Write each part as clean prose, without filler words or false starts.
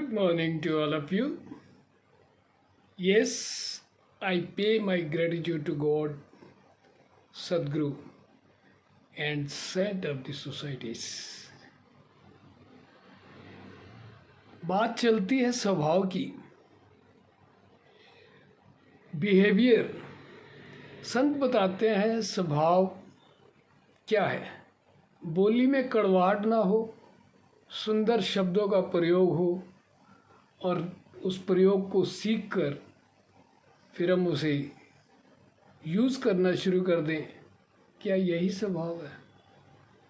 Good morning to all of you. Yes, I pay my gratitude to God, Sadhguru, and saint of the societies. बात चलती है स्वभाव की, behaviour. संत बताते हैं स्वभाव क्या है। बोली में कड़वाहट ना हो, सुंदर शब्दों का प्रयोग हो और उस प्रयोग को सीख कर फिर हम उसे यूज़ करना शुरू कर दें। क्या यही स्वभाव है?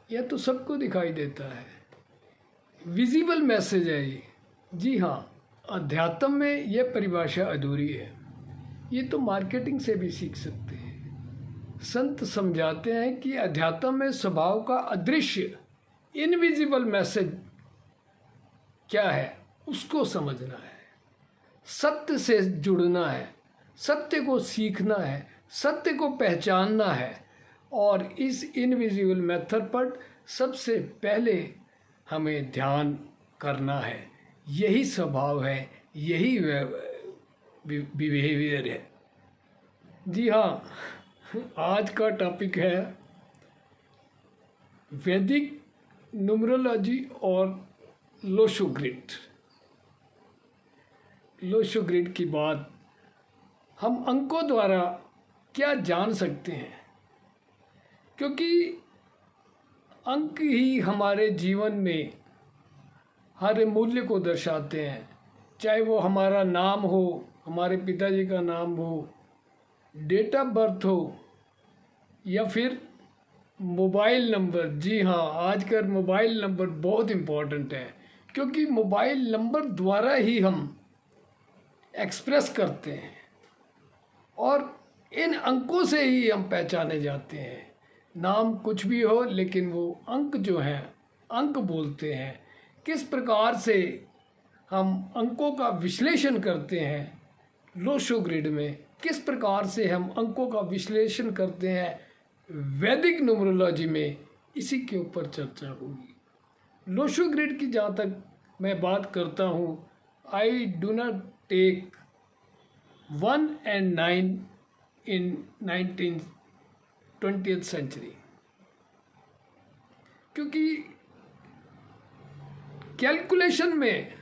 यह तो सबको दिखाई देता है, विजिबल मैसेज है ये। जी हाँ, अध्यात्म में यह परिभाषा अधूरी है। ये तो मार्केटिंग से भी सीख सकते हैं। संत समझाते हैं कि अध्यात्म में स्वभाव का अदृश्य इनविजिबल मैसेज क्या है, उसको समझना है, सत्य से जुड़ना है, सत्य को सीखना है, सत्य को पहचानना है। और इस इनविजिबल मेथड पर सबसे पहले हमें ध्यान करना है। यही स्वभाव है, यही बिहेवियर है। जी हाँ, आज का टॉपिक है वैदिक न्यूमरोलॉजी और लोशो ग्रिड। लोशो ग्रिड की बात, हम अंकों द्वारा क्या जान सकते हैं, क्योंकि अंक ही हमारे जीवन में हर मूल्य को दर्शाते हैं। चाहे वो हमारा नाम हो, हमारे पिताजी का नाम हो, डेट ऑफ बर्थ हो, या फिर मोबाइल नंबर। जी हाँ, आजकल मोबाइल नंबर बहुत इम्पोर्टेंट है, क्योंकि मोबाइल नंबर द्वारा ही हम एक्सप्रेस करते हैं और इन अंकों से ही हम पहचाने जाते हैं। नाम कुछ भी हो, लेकिन वो अंक जो हैं, अंक बोलते हैं। किस प्रकार से हम अंकों का विश्लेषण करते हैं लोशो ग्रिड में, किस प्रकार से हम अंकों का विश्लेषण करते हैं वैदिक न्यूमरोलॉजी में, इसी के ऊपर चर्चा होगी। लोशो ग्रिड की जहाँ तक मैं बात करता हूँ, I do not take 1 and 9 in 20th century, क्योंकि कैलकुलेशन में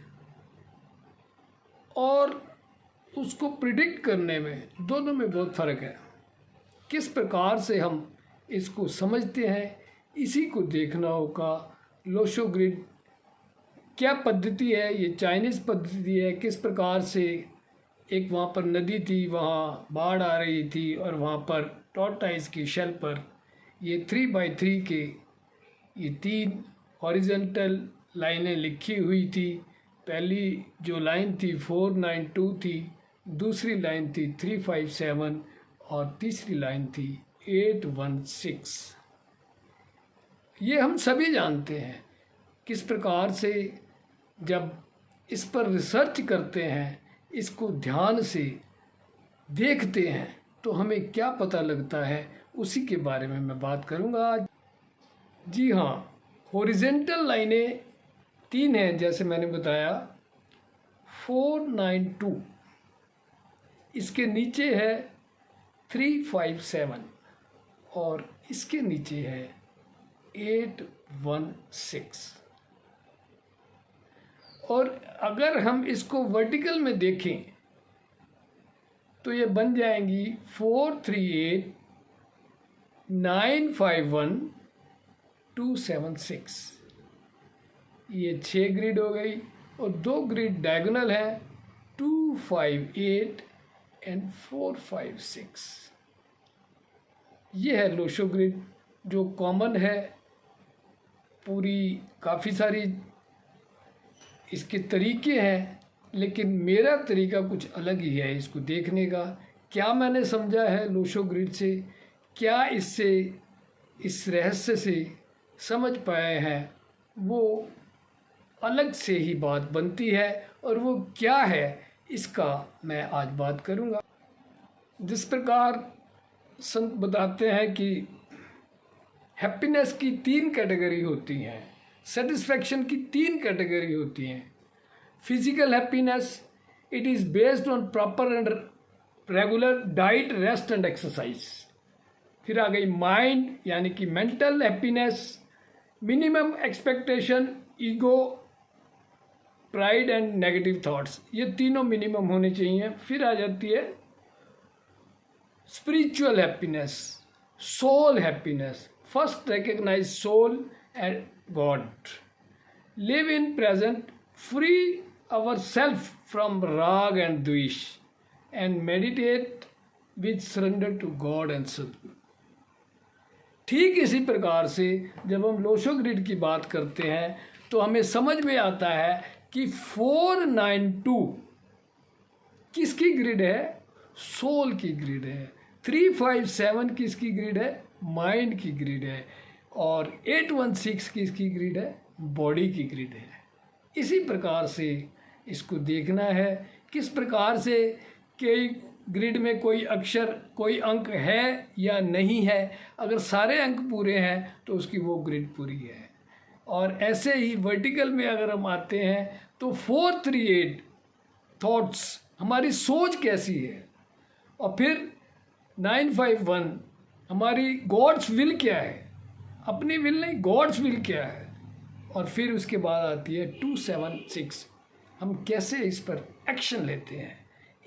और उसको प्रिडिक्ट करने में, दोनों में बहुत फ़र्क है। किस प्रकार से हम इसको समझते हैं, इसी को देखना होगा। लोशो ग्रिड क्या पद्धति है? ये चाइनीज़ पद्धति है। किस प्रकार से एक वहाँ पर नदी थी, वहाँ बाढ़ आ रही थी और वहाँ पर टॉर्टाइज की शेल पर ये 3x3 के ये 3 हॉरिजॉन्टल लाइनें लिखी हुई थी। पहली जो लाइन थी 492 थी, दूसरी लाइन थी 357 और तीसरी लाइन थी 816। ये हम सभी जानते हैं। किस प्रकार से जब इस पर रिसर्च करते हैं, इसको ध्यान से देखते हैं, तो हमें क्या पता लगता है, उसी के बारे में मैं बात करूंगा आज। जी हाँ, हॉरिजॉन्टल लाइनें 3 हैं, जैसे मैंने बताया। 492, इसके नीचे है 357 और इसके नीचे है 816। और अगर हम इसको वर्टिकल में देखें तो ये बन जाएंगी 438 951 276। ये 6 ग्रिड हो गई और 2 ग्रिड डायगोनल है 258 एंड 456। ये है लोशो ग्रिड, जो कॉमन है पूरी। काफ़ी सारी इसके तरीके हैं, लेकिन मेरा तरीका कुछ अलग ही है इसको देखने का। क्या मैंने समझा है लोशो ग्रिड से, क्या इससे, इस रहस्य से समझ पाए हैं, वो अलग से ही बात बनती है। और वो क्या है, इसका मैं आज बात करूँगा। जिस प्रकार संत बताते हैं कि हैप्पीनेस की 3 कैटेगरी होती हैं, सेटिस्फैक्शन की 3 कैटेगरी होती हैं। Physical happiness, it is based on proper and regular diet, rest and exercise. फिर आ गई माइंड यानी कि mental happiness, minimum expectation, ego, pride and negative thoughts, ये तीनों मिनिमम होने चाहिए। फिर आ जाती है spiritual happiness, soul happiness. First recognise soul and god, live in present, free our self from राग एंड द्वेष, and meditate with surrender to god and Sadguru. ठीक इसी प्रकार से जब हम लोशो ग्रिड की बात करते हैं तो हमें समझ में आता है कि 492 किसकी ग्रिड है? सोल की ग्रिड है। 357 किसकी ग्रिड है? माइंड की ग्रिड है। और 816 किसकी ग्रिड है? बॉडी की ग्रिड है। इसी प्रकार से इसको देखना है किस प्रकार से कि ग्रिड में कोई अक्षर, कोई अंक है या नहीं है। अगर सारे अंक पूरे हैं तो उसकी वो ग्रिड पूरी है। और ऐसे ही वर्टिकल में अगर हम आते हैं तो 438 थॉट्स, हमारी सोच कैसी है। और फिर 951 हमारी गॉड्स विल क्या है, अपनी विल नहीं, गॉड्स विल क्या है। और फिर उसके बाद आती है 276, हम कैसे इस पर एक्शन लेते हैं।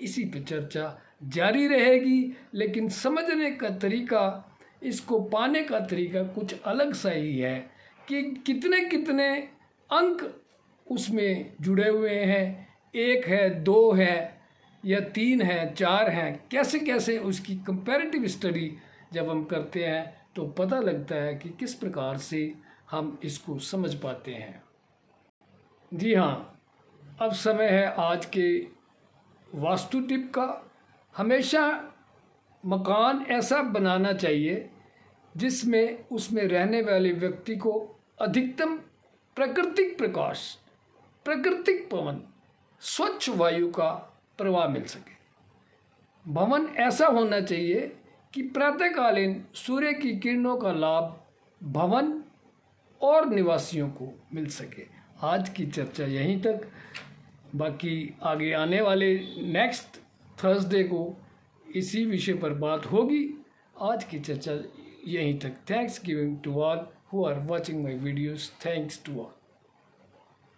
इसी पे चर्चा जारी रहेगी, लेकिन समझने का तरीका, इसको पाने का तरीका कुछ अलग सा ही है कि कितने कितने अंक उसमें जुड़े हुए हैं, 1 है, 2 है या 3 है, 4 हैं, कैसे कैसे उसकी कंपैरेटिव स्टडी जब हम करते हैं तो पता लगता है कि किस प्रकार से हम इसको समझ पाते हैं। जी हाँ, अब समय है आज के वास्तु टिप का। हमेशा मकान ऐसा बनाना चाहिए जिसमें उसमें रहने वाले व्यक्ति को अधिकतम प्राकृतिक प्रकाश, प्राकृतिक पवन, स्वच्छ वायु का प्रवाह मिल सके। भवन ऐसा होना चाहिए कि प्रातःकालीन सूर्य की किरणों का लाभ भवन और निवासियों को मिल सके। आज की चर्चा यहीं तक, बाकी आगे आने वाले नेक्स्ट थर्सडे को इसी विषय पर बात होगी। आज की चर्चा यहीं तक। Thanks giving to all who are watching my videos. Thanks to all.